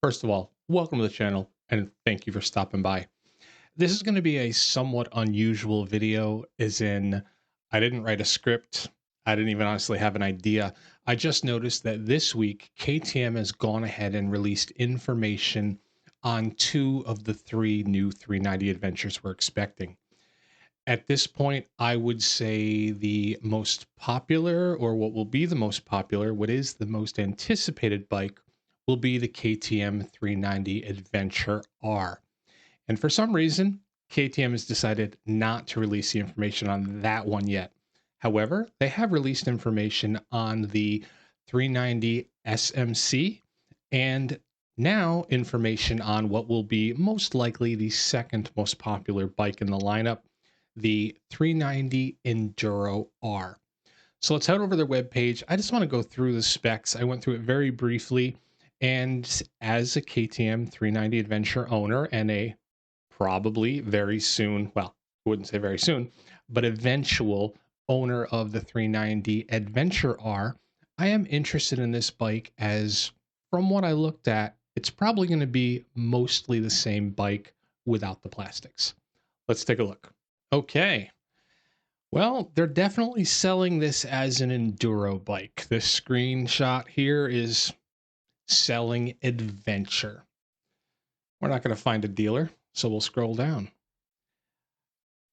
First of all, welcome to the channel and thank you for stopping by. This is going to be a somewhat unusual video, as in, I didn't write a script. I didn't even honestly have an idea. I just noticed that this week, KTM has gone ahead and released information on two of the three new 390 adventures we're expecting. At this point, I would say the most popular, or what will be the most popular, what is the most anticipated bike, will be the KTM 390 Adventure R. And for some reason, KTM has decided not to release the information on that one yet. However, they have released information on the 390 SMC and now information on what will be most likely the second most popular bike in the lineup, the 390 Enduro R. So let's head over to their webpage. I just want to go through the specs. I went through it very briefly. And as a KTM 390 Adventure owner and a probably very soon, well, I wouldn't say very soon, but eventual owner of the 390 Adventure R, I am interested in this bike, as from what I looked at, it's probably going to be mostly the same bike without the plastics. Let's take a look. Okay. Well, they're definitely selling this as an enduro bike. This screenshot here is selling adventure. We're not going to find a dealer, so we'll scroll down.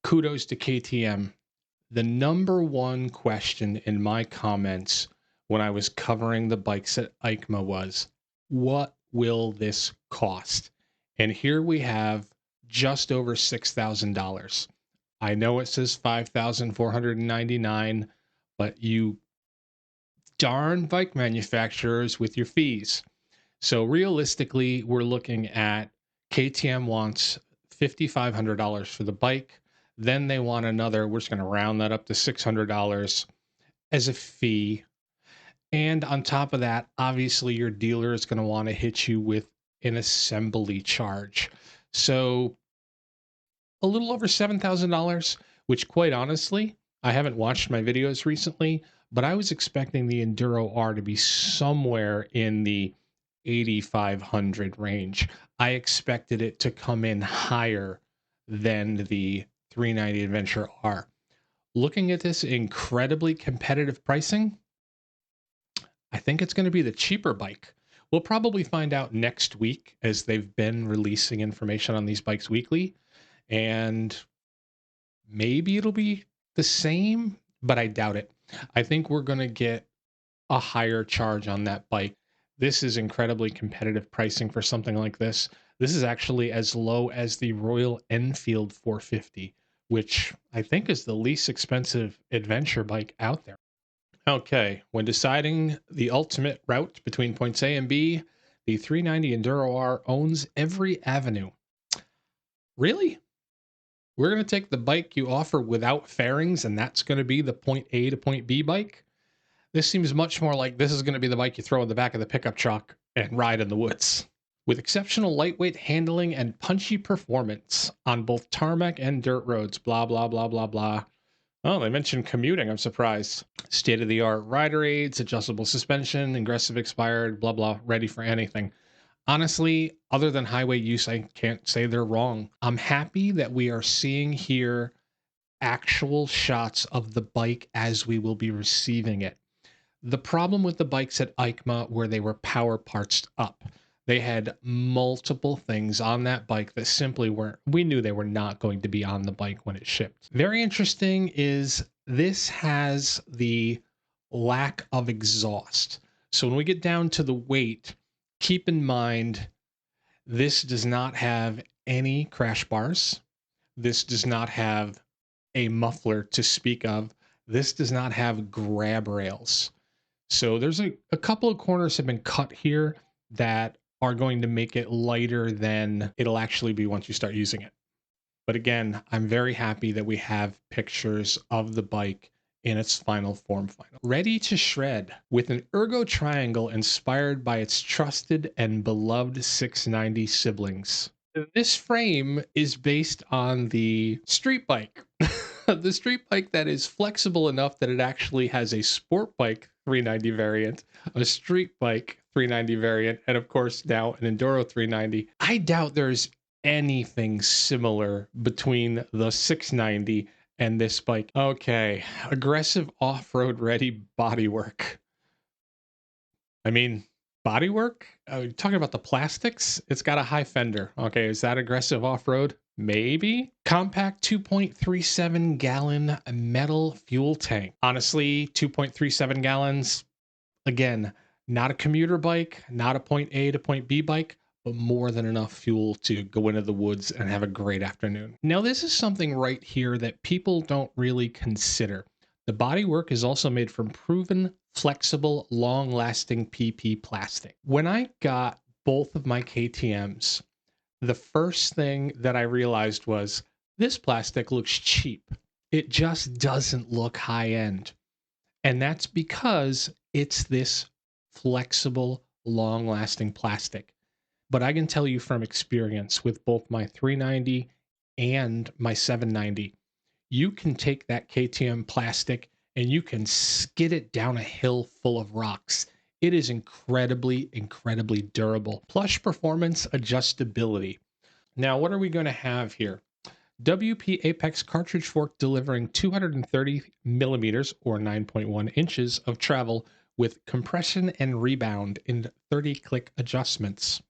Kudos to KTM. The number one question in my comments when I was covering the bikes at EICMA was, what will this cost? And here we have just over $6,000. I know it says $5,499, but you darn bike manufacturers with your fees. So realistically, we're looking at KTM wants $5,500 for the bike. Then they want another, we're just going to round that up to $600 as a fee. And on top of that, obviously your dealer is going to want to hit you with an assembly charge. So a little over $7,000, which quite honestly, I haven't watched my videos recently, but I was expecting the Enduro R to be somewhere in the 8,500 range. I expected it to come in higher than the 390 Adventure R. Looking at this incredibly competitive pricing, I think it's going to be the cheaper bike. We'll probably find out next week, as they've been releasing information on these bikes weekly, and maybe it'll be the same, but I doubt it. I think we're going to get a higher charge on that bike. This is incredibly competitive pricing for something like this. This is actually as low as the Royal Enfield 450, which I think is the least expensive adventure bike out there. Okay, when deciding the ultimate route between points A and B, the 390 Enduro R owns every avenue. Really? We're going to take the bike you offer without fairings, and that's going to be the point A to point B bike? This seems much more like this is going to be the bike you throw in the back of the pickup truck and ride in the woods. With exceptional lightweight handling and punchy performance on both tarmac and dirt roads, blah, blah, blah, blah, blah. Oh, they mentioned commuting. I'm surprised. State-of-the-art rider aids, adjustable suspension, aggressive expired, blah, blah, ready for anything. Honestly, other than highway use, I can't say they're wrong. I'm happy that we are seeing here actual shots of the bike as we will be receiving it. The problem with the bikes at EICMA where they were power parts up, they had multiple things on that bike that simply weren't, we knew they were not going to be on the bike when it shipped. Very interesting is this has the lack of exhaust. So when we get down to the weight, keep in mind, this does not have any crash bars. This does not have a muffler to speak of. This does not have grab rails. So there's a couple of corners have been cut here that are going to make it lighter than it'll actually be once you start using it. But again, I'm very happy that we have pictures of the bike in its final form, ready to shred, with an ergo triangle inspired by its trusted and beloved 690 siblings. This frame is based on the street bike. The street bike that is flexible enough that it actually has a sport bike 390 variant, a street bike 390 variant, and of course now an Enduro 390. I doubt there's anything similar between the 690 and this bike. Okay, aggressive off-road ready bodywork. I mean, bodywork? Talking about the plastics? It's got a high fender. Okay, is that aggressive off-road? Maybe. Compact 2.37 gallon metal fuel tank. Honestly, 2.37 gallons, again, not a commuter bike, not a point A to point B bike, but more than enough fuel to go into the woods and have a great afternoon. Now, this is something right here that people don't really consider. The bodywork is also made from proven, flexible, long-lasting PP plastic. When I got both of my KTMs, the first thing that I realized was this plastic looks cheap. It just doesn't look high-end. And that's because it's this flexible, long-lasting plastic. But I can tell you from experience with both my 390 and my 790, you can take that KTM plastic and you can skid it down a hill full of rocks. It is incredibly, incredibly durable. Plush performance adjustability. Now, what are we going to have here? WP Apex cartridge fork delivering 230 millimeters or 9.1 inches of travel with compression and rebound in 30 click adjustments.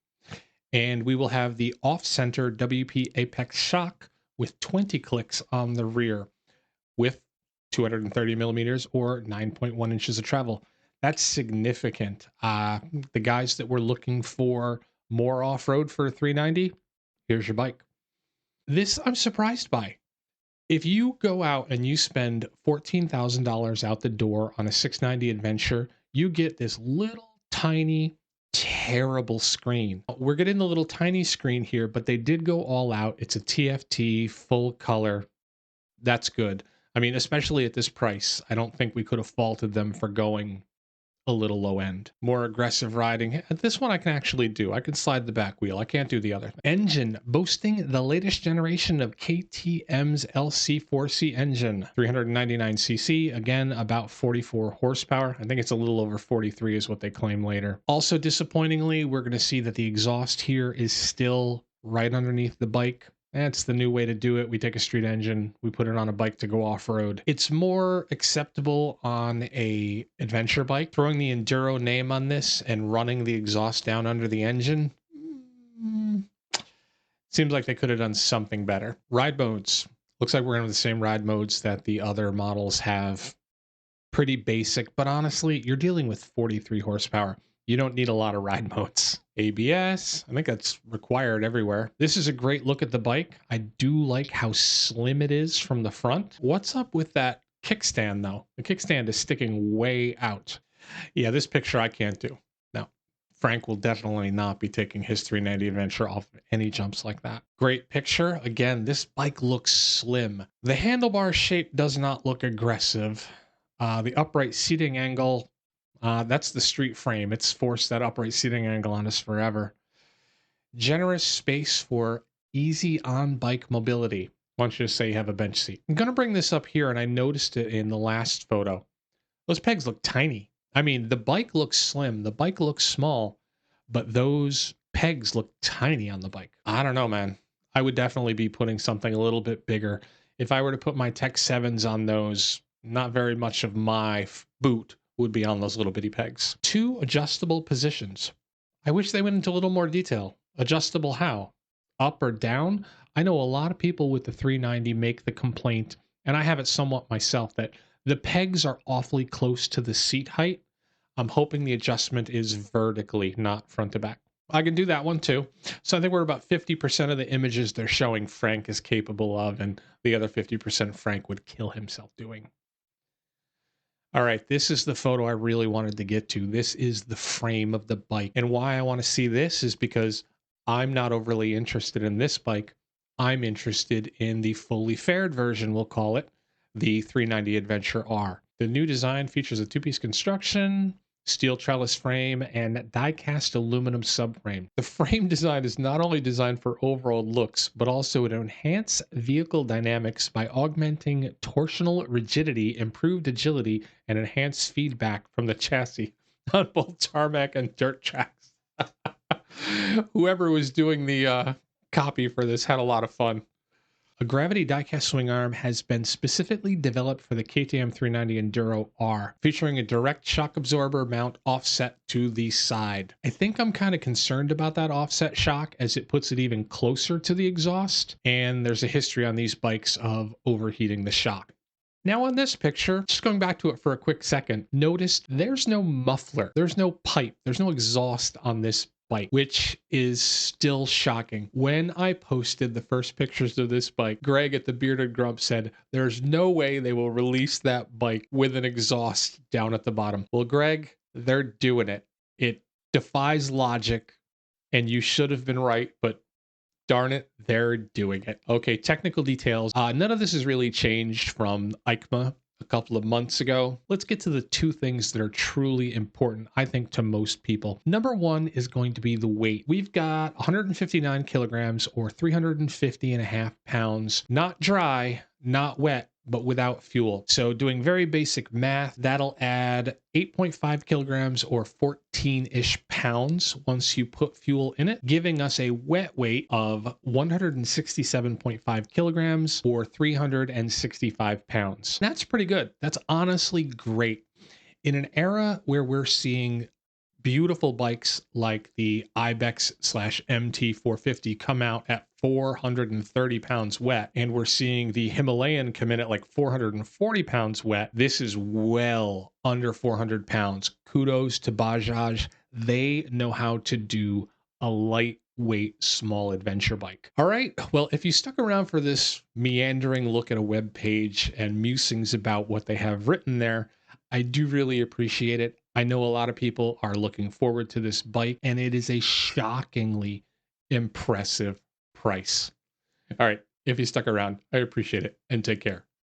And we will have the off-center WP Apex shock with 20 clicks on the rear with 230 millimeters or 9.1 inches of travel. That's significant. The guys that were looking for more off-road for a 390, here's your bike. This I'm surprised by. If you go out and you spend $14,000 out the door on a 690 Adventure, you get this little tiny, terrible screen. We're getting the little tiny screen here, but they did go all out. It's a TFT full color. That's good. I mean, especially at this price, I don't think we could have faulted them for going a little low end. More aggressive riding. This one I can actually do. I can slide the back wheel. I can't do the other thing. Engine boasting the latest generation of KTM's LC4C engine. 399cc, again, about 44 horsepower. I think it's a little over 43 is what they claim later. Also, disappointingly, we're going to see that the exhaust here is still right underneath the bike. That's the new way to do it. We take a street engine, we put it on a bike to go off-road. It's more acceptable on a adventure bike. Throwing the Enduro name on this and running the exhaust down under the engine, seems like they could have done something better. Ride modes. Looks like we're going to have the same ride modes that the other models have. Pretty basic, but honestly, you're dealing with 43 horsepower. You don't need a lot of ride modes. ABS, I think that's required everywhere. This is a great look at the bike. I do like how slim it is from the front. What's up with that kickstand though? The kickstand is sticking way out. Yeah, this picture I can't do. No, Frank will definitely not be taking his 390 Adventure off any jumps like that. Great picture. Again, this bike looks slim. The handlebar shape does not look aggressive. The upright seating angle, that's the street frame. It's forced that upright seating angle on us forever. Generous space for easy on-bike mobility. Why don't you just say you have a bench seat? I'm going to bring this up here, and I noticed it in the last photo. Those pegs look tiny. I mean, the bike looks slim. The bike looks small, but those pegs look tiny on the bike. I don't know, man. I would definitely be putting something a little bit bigger. If I were to put my Tech 7s on those, not very much of my boot would be on those little bitty pegs. 2 adjustable positions. I wish they went into a little more detail. Adjustable how? Up or down? I know a lot of people with the 390 make the complaint, and I have it somewhat myself, that the pegs are awfully close to the seat height. I'm hoping the adjustment is vertically, not front to back. I can do that one too. So I think we're about 50% of the images they're showing Frank is capable of, and the other 50% Frank would kill himself doing. All right, this is the photo I really wanted to get to. This is the frame of the bike. And why I want to see this is because I'm not overly interested in this bike. I'm interested in the fully fared version, we'll call it, the 390 Adventure R. The new design features a 2-piece construction, steel trellis frame, and die-cast aluminum subframe. The frame design is not only designed for overall looks, but also to enhance vehicle dynamics by augmenting torsional rigidity, improved agility, and enhanced feedback from the chassis. on both tarmac and dirt tracks. Whoever was doing the copy for this had a lot of fun. A gravity diecast swing arm has been specifically developed for the KTM 390 Enduro R, featuring a direct shock absorber mount offset to the side. I think I'm kind of concerned about that offset shock as it puts it even closer to the exhaust, and there's a history on these bikes of overheating the shock. Now on this picture, just going back to it for a quick second, notice there's no muffler, there's no pipe, there's no exhaust on this bike, which is still shocking. When I posted the first pictures of this bike, Greg at the Bearded Grump said, there's no way they will release that bike with an exhaust down at the bottom. Well, Greg, they're doing it. It defies logic, and you should have been right, but darn it, they're doing it. Okay, technical details. None of this has really changed from EICMA a couple of months ago. Let's get to the two things that are truly important, I think, to most people. Number one is going to be the weight. We've got 159 kilograms or 350 and a half pounds, not dry, not wet, but without fuel. So doing very basic math, that'll add 8.5 kilograms or 14-ish pounds once you put fuel in it, giving us a wet weight of 167.5 kilograms or 365 pounds. That's pretty good. That's honestly great. In an era where we're seeing beautiful bikes like the Ibex slash MT 450 come out at 430 pounds wet, and we're seeing the Himalayan come in at like 440 pounds wet. This is well under 400 pounds. Kudos to Bajaj. They know how to do a lightweight small adventure bike. All right, well, if you stuck around for this meandering look at a web page and musings about what they have written there, I do really appreciate it. I know a lot of people are looking forward to this bike, and it is a shockingly impressive price. All right, if you stuck around, I appreciate it, and take care.